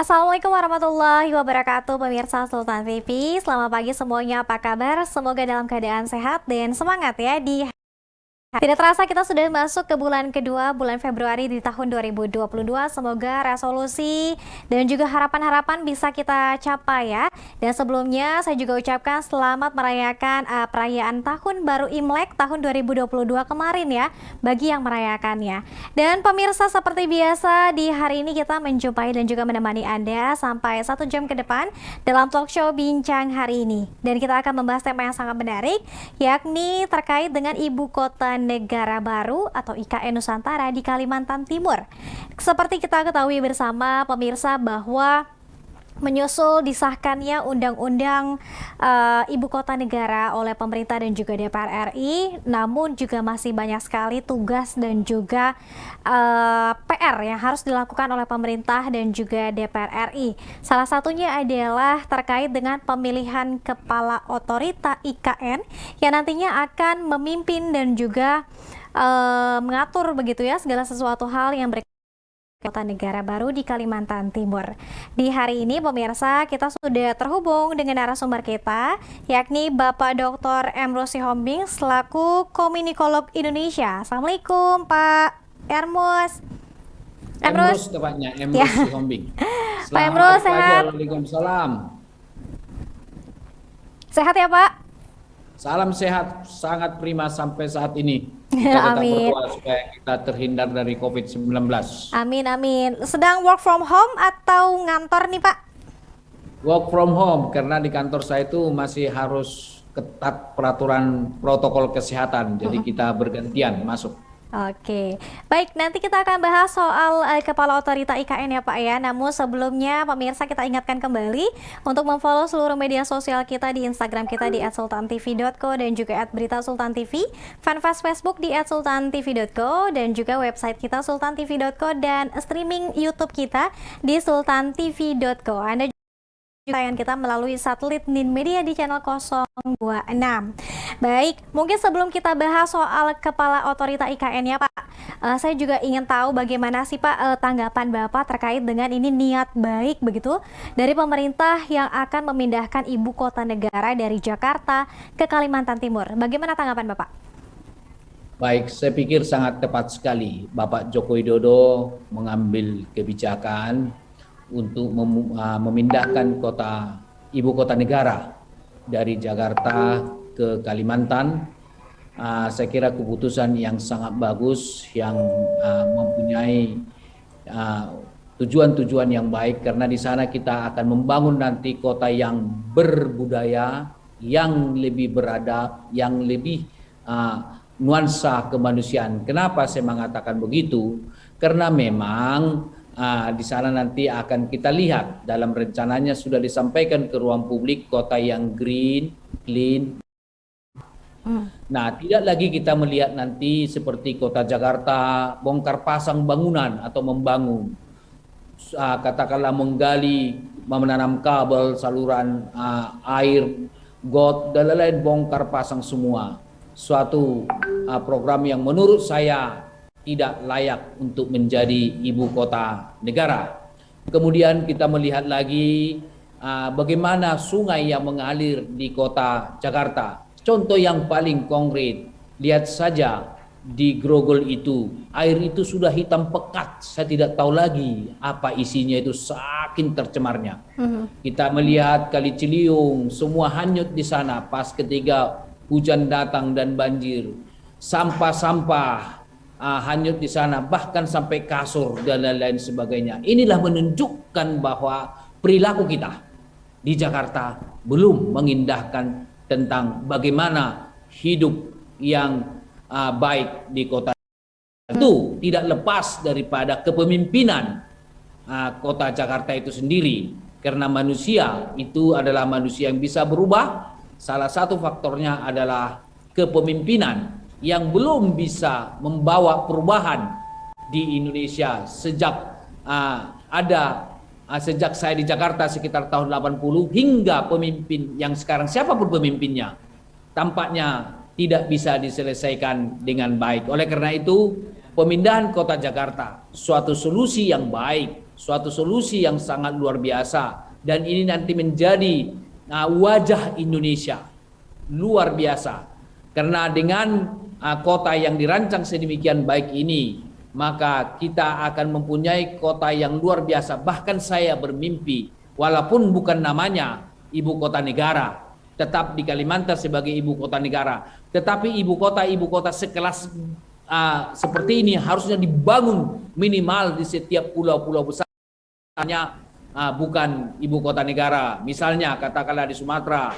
Assalamualaikum warahmatullahi wabarakatuh, pemirsa Sultan TV. Selamat pagi semuanya, apa kabar? Semoga dalam keadaan sehat dan semangat ya di. Tidak terasa kita sudah masuk ke bulan kedua, bulan Februari di tahun 2022. Semoga resolusi dan juga harapan-harapan bisa kita capai ya. Dan sebelumnya saya juga ucapkan selamat merayakan perayaan Tahun Baru Imlek tahun 2022 kemarin ya, bagi yang merayakannya. Dan pemirsa, seperti biasa di hari ini kita menjumpai dan juga menemani Anda sampai 1 jam ke depan dalam talk show Bincang Hari ini. Dan kita akan membahas tema yang sangat menarik, yakni terkait dengan Ibu Kota Negara Baru atau IKN Nusantara di Kalimantan Timur. Seperti kita ketahui bersama pemirsa bahwa menyusul disahkannya Undang-Undang Ibu Kota Negara oleh pemerintah dan juga DPR RI, namun juga masih banyak sekali tugas dan juga PR yang harus dilakukan oleh pemerintah dan juga DPR RI. Salah satunya adalah terkait dengan pemilihan Kepala Otorita IKN yang nantinya akan memimpin dan juga mengatur begitu ya segala sesuatu hal yang berkaitan Kota Negara Baru di Kalimantan Timur. Di hari ini pemirsa, kita sudah terhubung dengan narasumber kita, yakni Bapak Dr. Emrus Sihombing selaku Komunikolog Indonesia. Assalamualaikum Pak Emrus. Emrus tepatnya, Emrus Ya. Sihombing. Pak Emrus sehat? Waalaikumsalam. Sehat ya Pak? Salam sehat, sangat prima sampai saat ini. Kita tetap Amin. berdoa supaya kita terhindar dari COVID-19. Amin, amin. Sedang work from home atau ngantor nih Pak? Work from home, karena di kantor saya itu masih harus ketat peraturan protokol kesehatan. Jadi kita bergantian masuk. Oke, baik, nanti kita akan bahas soal Kepala Otorita IKN ya Pak ya. Namun sebelumnya pemirsa, kita ingatkan kembali untuk memfollow seluruh media sosial kita di Instagram kita di @sultantv.co dan juga @beritasultantv, fanpage Facebook di @sultantv.co dan juga website kita sultantv.co dan streaming YouTube kita di sultantv.co. Anda tayangan kita melalui satelit Nin Media di channel 026. Baik, mungkin sebelum kita bahas soal Kepala Otorita IKN ya Pak, saya juga ingin tahu bagaimana sih Pak tanggapan Bapak terkait dengan ini niat baik begitu dari pemerintah yang akan memindahkan Ibu Kota Negara dari Jakarta ke Kalimantan Timur. Bagaimana tanggapan Bapak? Baik, saya pikir sangat tepat sekali Bapak Joko Widodo mengambil kebijakan untuk memindahkan ibu kota negara dari Jakarta ke Kalimantan. Saya kira keputusan yang sangat bagus, yang mempunyai tujuan-tujuan yang baik, karena di sana kita akan membangun nanti kota yang berbudaya, yang lebih beradab, yang lebih nuansa kemanusiaan. Kenapa saya mengatakan begitu? Karena memang di sana nanti akan kita lihat dalam rencananya sudah disampaikan ke ruang publik kota yang green, clean. Nah, tidak lagi kita melihat nanti seperti kota Jakarta bongkar pasang bangunan atau membangun, katakanlah menggali, menanam kabel, saluran air, got dan lain-lain, bongkar pasang semua. Suatu program yang menurut saya tidak layak untuk menjadi ibu kota negara. Kemudian kita melihat lagi bagaimana sungai yang mengalir di kota Jakarta. Contoh yang paling konkret, lihat saja di Grogol itu, air itu sudah hitam pekat. Saya tidak tahu lagi apa isinya, itu saking tercemarnya. Kita melihat Kali Ciliwung, semua hanyut di sana pas ketika hujan datang dan banjir. Sampah-sampah hanyut di sana, bahkan sampai kasur dan lain-lain sebagainya. Inilah menunjukkan bahwa perilaku kita di Jakarta belum mengindahkan tentang bagaimana hidup yang baik di kota itu. Tidak lepas daripada kepemimpinan kota Jakarta itu sendiri, karena manusia itu adalah manusia yang bisa berubah. Salah satu faktornya adalah kepemimpinan yang belum bisa membawa perubahan di Indonesia sejak sejak saya di Jakarta sekitar tahun 80 hingga pemimpin yang sekarang siapapun pemimpinnya tampaknya tidak bisa diselesaikan dengan baik. Oleh karena itu, pemindahan kota Jakarta suatu solusi yang baik suatu solusi yang sangat luar biasa, dan ini nanti menjadi wajah Indonesia luar biasa. Karena dengan kota yang dirancang sedemikian baik ini, maka kita akan mempunyai kota yang luar biasa. Bahkan saya bermimpi, walaupun bukan namanya ibu kota negara, tetap di Kalimantan sebagai ibu kota negara, tetapi ibu kota sekelas seperti ini harusnya dibangun minimal di setiap pulau-pulau besar. Bukan ibu kota negara, misalnya katakanlah di Sumatera,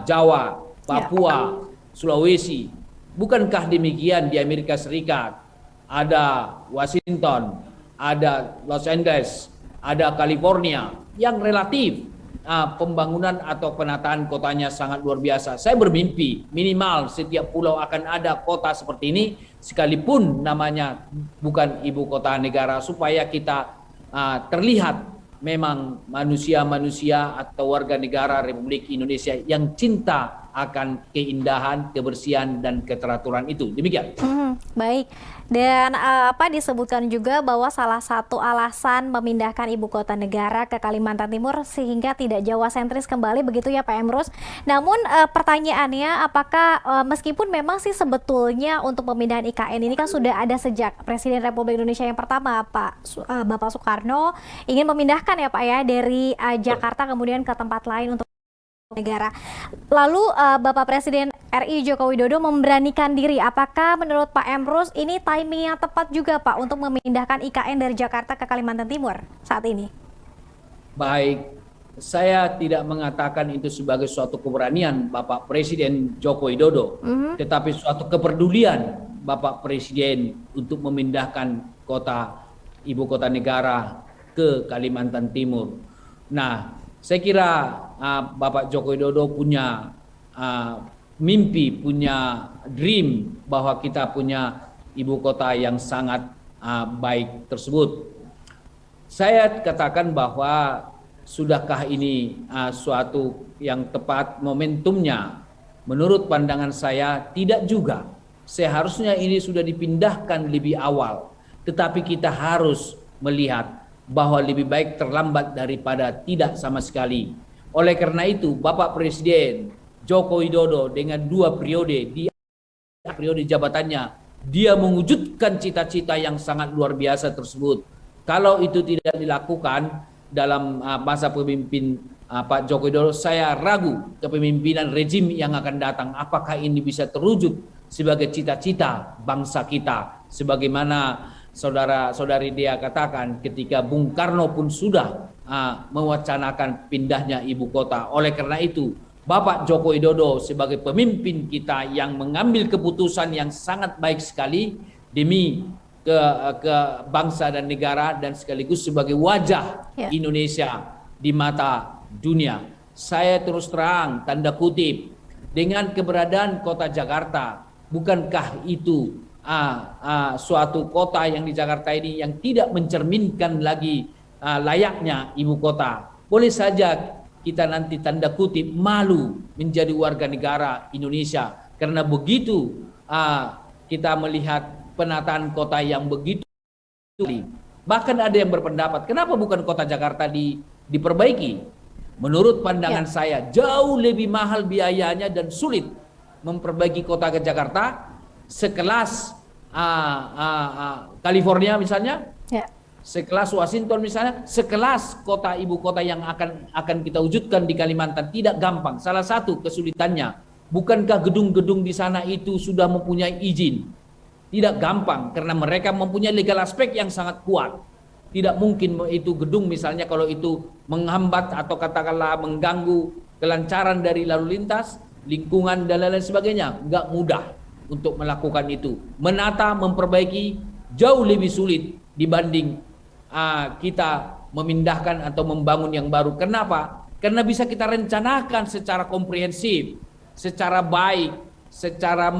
Jawa, Papua, Sulawesi. Bukankah demikian di Amerika Serikat? Ada Washington, ada Los Angeles, ada California yang relatif pembangunan atau penataan kotanya sangat luar biasa. Saya bermimpi minimal setiap pulau akan ada kota seperti ini, sekalipun namanya bukan ibu kota negara, supaya kita terlihat memang manusia-manusia atau warga negara Republik Indonesia yang cinta akan keindahan, kebersihan, dan keteraturan itu. Demikian. Baik. Dan disebutkan juga bahwa salah satu alasan memindahkan ibu kota negara ke Kalimantan Timur sehingga tidak Jawa sentris kembali, begitu ya Pak Emrus. Namun pertanyaannya, apakah meskipun memang sih sebetulnya untuk pemindahan IKN ini kan sudah ada sejak Presiden Republik Indonesia yang pertama Bapak Soekarno ingin memindahkan ya Pak ya dari Jakarta kemudian ke tempat lain untuk negara. Lalu Bapak Presiden RI Joko Widodo memberanikan diri. Apakah menurut Pak Emrus ini timing yang tepat juga Pak untuk memindahkan IKN dari Jakarta ke Kalimantan Timur saat ini? Baik, saya tidak mengatakan itu sebagai suatu keberanian Bapak Presiden Joko Widodo, tetapi suatu kepedulian Bapak Presiden untuk memindahkan ibu kota negara ke Kalimantan Timur. Nah, saya kira Bapak Joko Widodo punya mimpi, punya dream bahwa kita punya ibu kota yang sangat baik tersebut. Saya katakan bahwa sudahkah ini suatu yang tepat momentumnya? Menurut pandangan saya tidak juga. Seharusnya ini sudah dipindahkan lebih awal. Tetapi kita harus melihat bahwa lebih baik terlambat daripada tidak sama sekali. Oleh karena itu, Bapak Presiden Joko Widodo dengan 2 periode, di periode jabatannya, dia mewujudkan cita-cita yang sangat luar biasa tersebut. Kalau itu tidak dilakukan dalam masa pemimpin Pak Joko Widodo, saya ragu kepemimpinan rezim yang akan datang. Apakah ini bisa terwujud sebagai cita-cita bangsa kita, sebagaimana saudara-saudari dia katakan ketika Bung Karno pun sudah mewacanakan pindahnya ibu kota. Oleh karena itu, Bapak Joko Widodo sebagai pemimpin kita yang mengambil keputusan yang sangat baik sekali demi ke bangsa dan negara, dan sekaligus sebagai wajah Indonesia di mata dunia. Saya terus terang tanda kutip dengan keberadaan kota Jakarta, bukankah itu suatu kota yang di Jakarta ini yang tidak mencerminkan lagi layaknya ibu kota? Boleh saja kita nanti tanda kutip malu menjadi warga negara Indonesia karena begitu kita melihat penataan kota yang begitu. Bahkan ada yang berpendapat, kenapa bukan kota Jakarta diperbaiki? Menurut pandangan saya, jauh lebih mahal biayanya dan sulit memperbaiki kota ke Jakarta sekelas California misalnya, sekelas Washington misalnya, sekelas ibu kota yang akan kita wujudkan di Kalimantan. Tidak gampang. Salah satu kesulitannya, bukankah gedung-gedung di sana itu sudah mempunyai izin? Tidak gampang karena mereka mempunyai legal aspek yang sangat kuat. Tidak mungkin itu gedung misalnya kalau itu menghambat atau katakanlah mengganggu kelancaran dari lalu lintas, lingkungan dan lain-lain sebagainya. Nggak mudah untuk melakukan itu. Menata, memperbaiki jauh lebih sulit dibanding kita memindahkan atau membangun yang baru. Kenapa? Karena bisa kita rencanakan secara komprehensif, secara baik, secara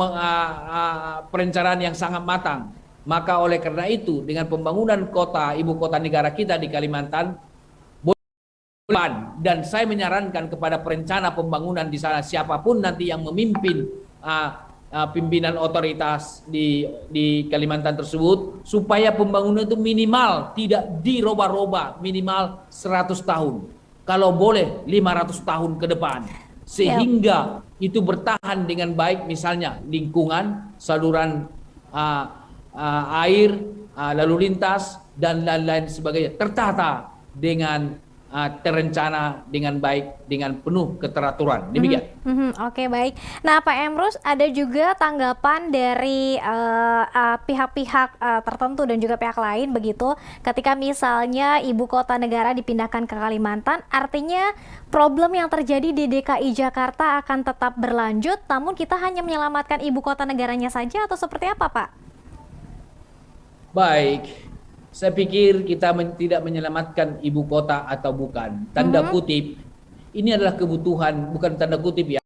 perencanaan yang sangat matang. Maka oleh karena itu, dengan pembangunan ibu kota negara kita di Kalimantan, dan saya menyarankan kepada perencana pembangunan di sana, siapapun nanti yang memimpin pimpinan otoritas di Kalimantan tersebut supaya pembangunan itu minimal tidak diroba-roba, minimal 100 tahun. Kalau boleh 500 tahun ke depan. Sehingga itu bertahan dengan baik, misalnya lingkungan, saluran air, lalu lintas dan lain-lain sebagainya tertata dengan terencana dengan baik, dengan penuh keteraturan. Demikian. Oke, baik. Nah, Pak Emrus, ada juga tanggapan dari pihak-pihak tertentu dan juga pihak lain begitu, ketika misalnya ibu kota negara dipindahkan ke Kalimantan, artinya problem yang terjadi di DKI Jakarta akan tetap berlanjut, namun kita hanya menyelamatkan ibu kota negaranya saja, atau seperti apa, Pak? Baik, saya pikir kita tidak menyelamatkan ibu kota atau bukan. Tanda kutip, ini adalah kebutuhan, bukan tanda kutip ya,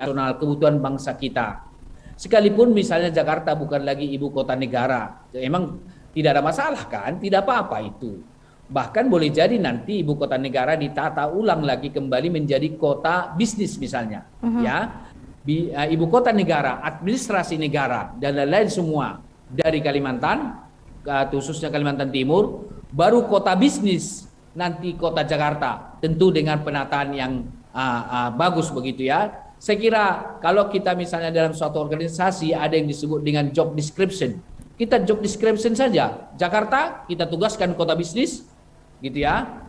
nasional, kebutuhan bangsa kita. Sekalipun misalnya Jakarta bukan lagi ibu kota negara, emang tidak ada masalah kan, tidak apa-apa itu. Bahkan boleh jadi nanti ibu kota negara ditata ulang lagi kembali menjadi kota bisnis misalnya. Ya, ibu kota negara, administrasi negara, dan lain-lain semua dari Kalimantan, khususnya Kalimantan Timur, baru kota bisnis nanti kota Jakarta, tentu dengan penataan yang bagus begitu ya. Saya kira kalau kita misalnya dalam suatu organisasi ada yang disebut dengan job description, kita job description saja. Jakarta kita tugaskan kota bisnis gitu ya,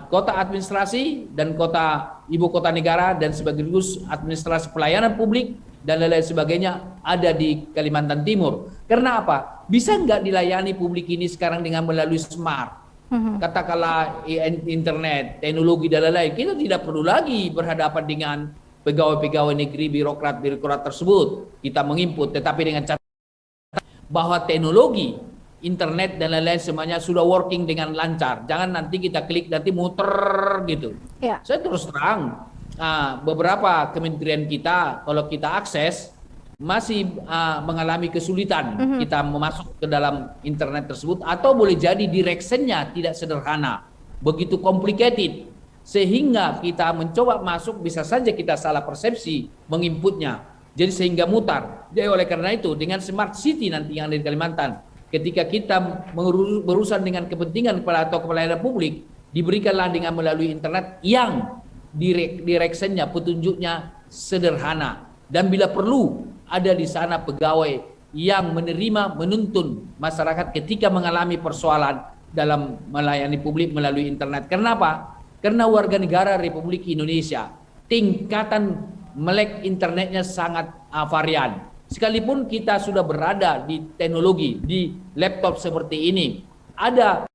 kota administrasi dan kota ibu kota negara dan sekaligus administrasi pelayanan publik dan lain-lain sebagainya ada di Kalimantan Timur. Karena apa? Bisa nggak dilayani publik ini sekarang dengan melalui smart? Katakanlah internet, teknologi dan lain-lain. Kita tidak perlu lagi berhadapan dengan pegawai-pegawai negeri, birokrat tersebut. Kita menginput, tetapi dengan catatan bahwa teknologi, internet dan lain-lain semuanya sudah working dengan lancar. Jangan nanti kita klik nanti muter gitu. Saya terus terang, beberapa kementerian kita kalau kita akses masih mengalami kesulitan kita masuk ke dalam internet tersebut, atau boleh jadi directionnya tidak sederhana, begitu complicated, sehingga kita mencoba masuk bisa saja kita salah persepsi menginputnya, jadi sehingga mutar. Jadi oleh karena itu dengan smart city nanti yang ada di Kalimantan, ketika kita berurusan dengan kepentingan atau pelayanan publik, diberikanlah dengan melalui internet yang directionnya, petunjuknya sederhana, dan bila perlu ada di sana pegawai yang menerima, menuntun masyarakat ketika mengalami persoalan dalam melayani publik melalui internet. Kenapa? Karena warga negara Republik Indonesia tingkatan melek internetnya sangat varian. Sekalipun kita sudah berada di teknologi, di laptop seperti ini, ada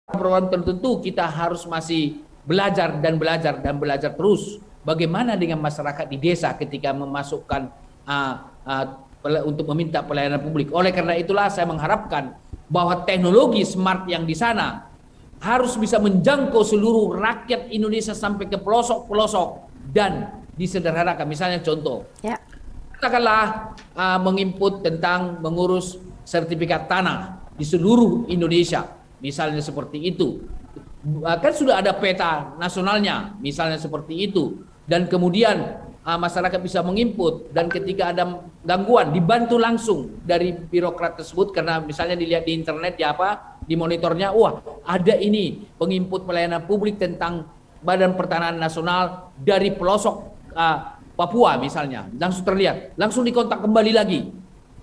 program tertentu kita harus masih belajar dan belajar terus. Bagaimana dengan masyarakat di desa ketika memasukkan untuk meminta pelayanan publik. Oleh karena itulah saya mengharapkan bahwa teknologi smart yang di sana harus bisa menjangkau seluruh rakyat Indonesia sampai ke pelosok-pelosok dan disederhanakan. Misalnya contoh, katakanlah menginput tentang mengurus sertifikat tanah di seluruh Indonesia, misalnya seperti itu. Kan sudah ada peta nasionalnya, misalnya seperti itu. Dan kemudian masyarakat bisa menginput, dan ketika ada gangguan dibantu langsung dari birokrat tersebut, karena misalnya dilihat di internet ya di monitornya, wah ada ini penginput pelayanan publik tentang Badan Pertanahan Nasional dari pelosok Papua misalnya, langsung terlihat, langsung dikontak kembali lagi.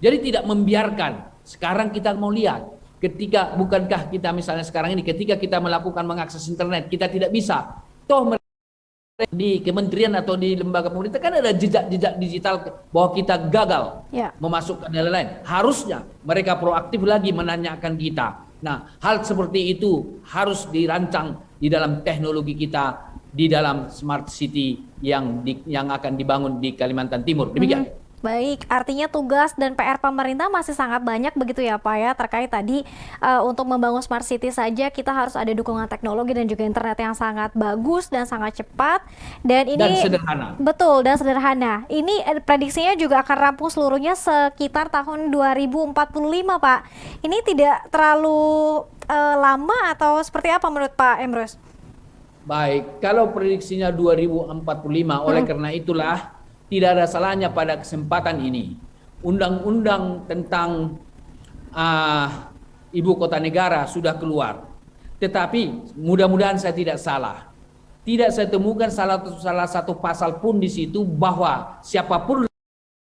Jadi tidak membiarkan. Sekarang kita mau lihat, ketika bukankah kita misalnya sekarang ini ketika kita melakukan mengakses internet, kita tidak bisa toh di kementerian atau di lembaga pemerintah kan ada jejak-jejak digital bahwa kita gagal memasukkan dan lain-lain. Harusnya mereka proaktif lagi menanyakan kita. Nah, hal seperti itu harus dirancang di dalam teknologi kita, di dalam smart city yang akan dibangun di Kalimantan Timur. Demikian. Baik, artinya tugas dan PR pemerintah masih sangat banyak begitu ya Pak ya, terkait tadi untuk membangun smart city saja kita harus ada dukungan teknologi dan juga internet yang sangat bagus dan sangat cepat, dan ini sederhana. Betul, dan sederhana. Ini prediksinya juga akan rampung seluruhnya sekitar tahun 2045 Pak. Ini tidak terlalu lama atau seperti apa menurut Pak Emrus? Baik, kalau prediksinya 2045, oleh karena itulah tidak ada salahnya pada kesempatan ini undang-undang tentang ibu kota negara sudah keluar. Tetapi mudah-mudahan saya tidak salah. Tidak saya temukan salah satu pasal pun di situ bahwa siapapun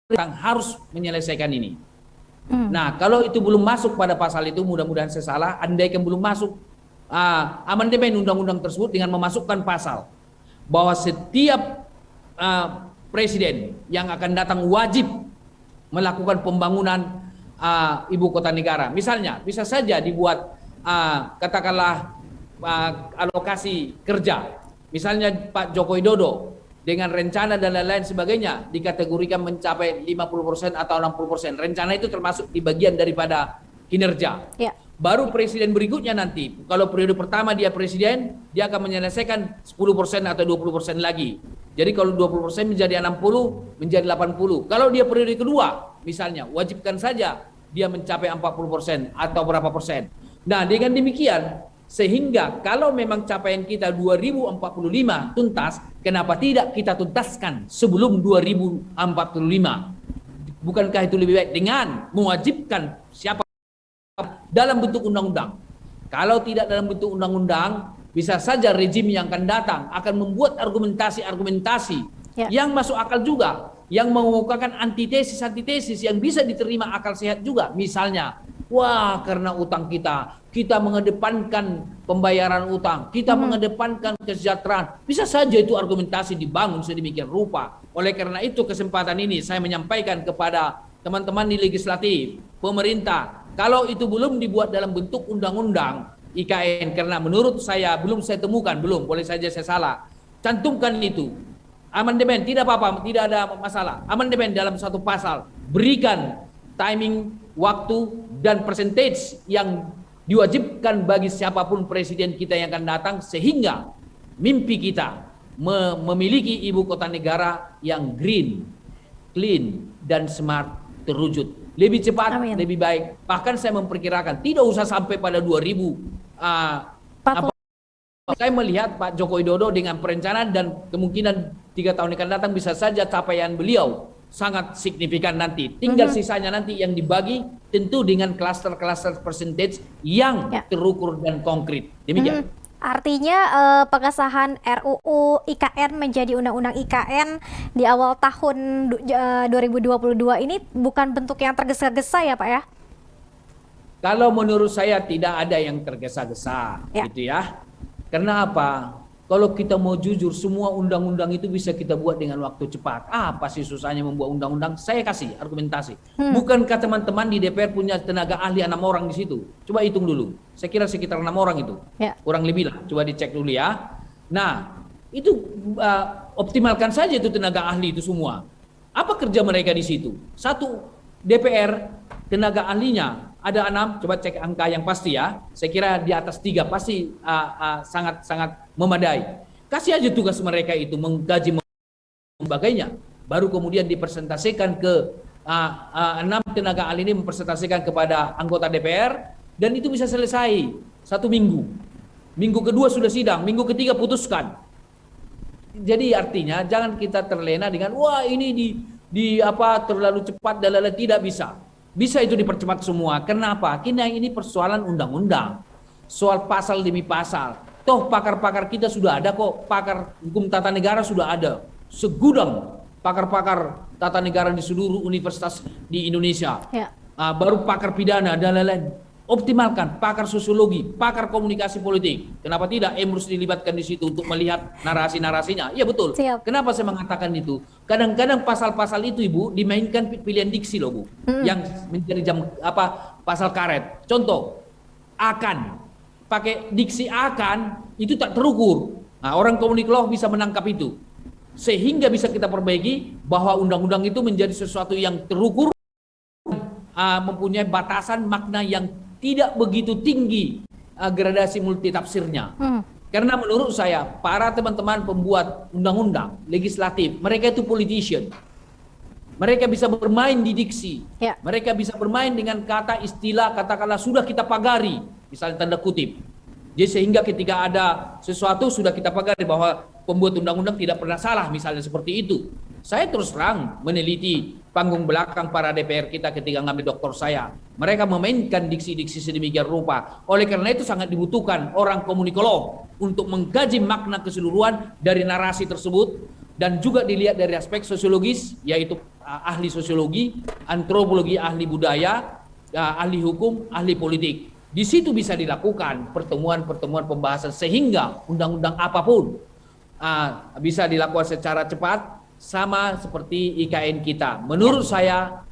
yang harus menyelesaikan ini. Nah, kalau itu belum masuk pada pasal itu, mudah-mudahan saya salah. Andaikan belum masuk amandemen undang-undang tersebut dengan memasukkan pasal bahwa setiap presiden yang akan datang wajib melakukan pembangunan ibu kota negara. Misalnya, bisa saja dibuat katakanlah alokasi kerja. Misalnya Pak Joko Widodo dengan rencana dan lain-lain sebagainya dikategorikan mencapai 50% atau 60%. Rencana itu termasuk di bagian daripada kinerja. Ya. Baru presiden berikutnya nanti, kalau periode pertama dia presiden, dia akan menyelesaikan 10% atau 20% lagi. Jadi kalau 20% menjadi 60, menjadi 80. Kalau dia periode kedua, misalnya, wajibkan saja dia mencapai 40% atau berapa persen. Nah, dengan demikian, sehingga kalau memang capaian kita 2045 tuntas, kenapa tidak kita tuntaskan sebelum 2045? Bukankah itu lebih baik dengan mewajibkan siapa dalam bentuk undang-undang? Kalau tidak dalam bentuk undang-undang, bisa saja rejim yang akan datang akan membuat argumentasi yang masuk akal juga, yang mengemukakan antitesis yang bisa diterima akal sehat juga. Misalnya, wah, karena utang kita mengedepankan pembayaran utang, kita mengedepankan kesejahteraan. Bisa saja itu argumentasi dibangun sedemikian rupa. Oleh karena itu kesempatan ini saya menyampaikan kepada teman-teman di legislatif, pemerintah, kalau itu belum dibuat dalam bentuk undang-undang IKN, karena menurut saya belum saya temukan, boleh saja saya salah, cantumkan itu. Amandemen, tidak apa-apa, tidak ada masalah. Amandemen dalam satu pasal, berikan timing, waktu, dan percentage yang diwajibkan bagi siapapun presiden kita yang akan datang, sehingga mimpi kita memiliki ibu kota negara yang green, clean, dan smart terwujud. Lebih cepat, lebih baik. Bahkan saya memperkirakan tidak usah sampai pada 2000. Saya melihat Pak Joko Widodo dengan perencanaan dan kemungkinan 3 tahun yang akan datang bisa saja capaian beliau sangat signifikan nanti. Tinggal sisanya nanti yang dibagi tentu dengan cluster-cluster percentage yang terukur dan konkret. Demikian. Artinya pengesahan RUU IKN menjadi Undang-Undang IKN di awal tahun 2022 ini bukan bentuk yang tergesa-gesa ya Pak ya? Kalau menurut saya tidak ada yang tergesa-gesa gitu ya. Karena apa? Kalau kita mau jujur, semua undang-undang itu bisa kita buat dengan waktu cepat. Apa sih susahnya membuat undang-undang? Saya kasih argumentasi. Bukankah teman-teman di DPR punya tenaga ahli 6 orang di situ? Coba hitung dulu. Saya kira sekitar 6 orang itu. Kurang lebih lah. Coba dicek dulu ya. Nah, itu optimalkan saja itu tenaga ahli itu semua. Apa kerja mereka di situ? Satu DPR, tenaga ahlinya ada 6, coba cek angka yang pasti ya. Saya kira di atas 3 pasti sangat-sangat memadai. Kasih aja tugas mereka itu menggaji sebagainya. Baru kemudian dipresentasikan ke 6 tenaga ahli ini, mempresentasikan kepada anggota DPR, dan itu bisa selesai 1 minggu. Minggu kedua sudah sidang, minggu ketiga putuskan. Jadi artinya jangan kita terlena dengan wah ini terlalu cepat dan lain-lain. Tidak bisa. Bisa itu dipercepat semua. Kenapa? Karena ini persoalan undang-undang. Soal pasal demi pasal. Toh pakar-pakar kita sudah ada kok. Pakar hukum tata negara sudah ada. Segudang pakar-pakar tata negara di seluruh universitas di Indonesia. Baru pakar pidana dan lain-lain. Optimalkan pakar sosiologi, pakar komunikasi politik. Kenapa tidak Emrus dilibatkan di situ untuk melihat narasi-narasinya? Iya betul. Siap. Kenapa saya mengatakan itu? Kadang-kadang pasal-pasal itu Ibu dimainkan pilihan diksi loh Bu. Yang menjadi pasal karet. Contoh, akan pakai diksi akan itu tak terukur. Nah, orang komunik law bisa menangkap itu. Sehingga bisa kita perbaiki bahwa undang-undang itu menjadi sesuatu yang terukur, mempunyai batasan makna yang tidak begitu tinggi gradasi multitafsirnya. Karena menurut saya para teman-teman pembuat undang-undang legislatif, mereka itu politician. Mereka bisa bermain di diksi. Mereka bisa bermain dengan kata istilah, katakanlah sudah kita pagari, misalnya tanda kutip. Jadi sehingga ketika ada sesuatu sudah kita pagari bahwa pembuat undang-undang tidak pernah salah, misalnya seperti itu. Saya terus terang meneliti panggung belakang para DPR kita ketika ngambil doktor saya. Mereka memainkan diksi-diksi sedemikian rupa. Oleh karena itu sangat dibutuhkan orang komunikolog untuk mengkaji makna keseluruhan dari narasi tersebut dan juga dilihat dari aspek sosiologis, yaitu ahli sosiologi, antropologi, ahli budaya, ahli hukum, ahli politik. Di situ bisa dilakukan pertemuan-pertemuan pembahasan sehingga undang-undang apapun bisa dilakukan secara cepat, sama seperti IKN kita. Menurut saya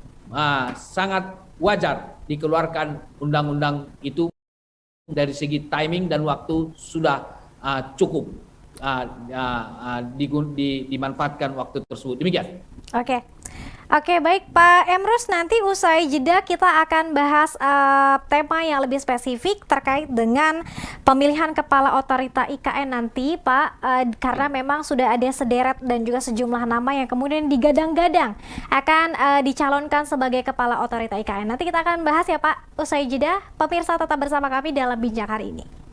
sangat wajar dikeluarkan undang-undang itu dari segi timing dan waktu sudah cukup dimanfaatkan waktu tersebut. Demikian. Oke, baik Pak Emrus, nanti usai jeda kita akan bahas tema yang lebih spesifik terkait dengan pemilihan kepala otorita IKN nanti Pak, karena memang sudah ada sederet dan juga sejumlah nama yang kemudian digadang-gadang akan dicalonkan sebagai kepala otorita IKN. Nanti kita akan bahas ya Pak usai jeda. Pemirsa tetap bersama kami dalam Bincang hari ini.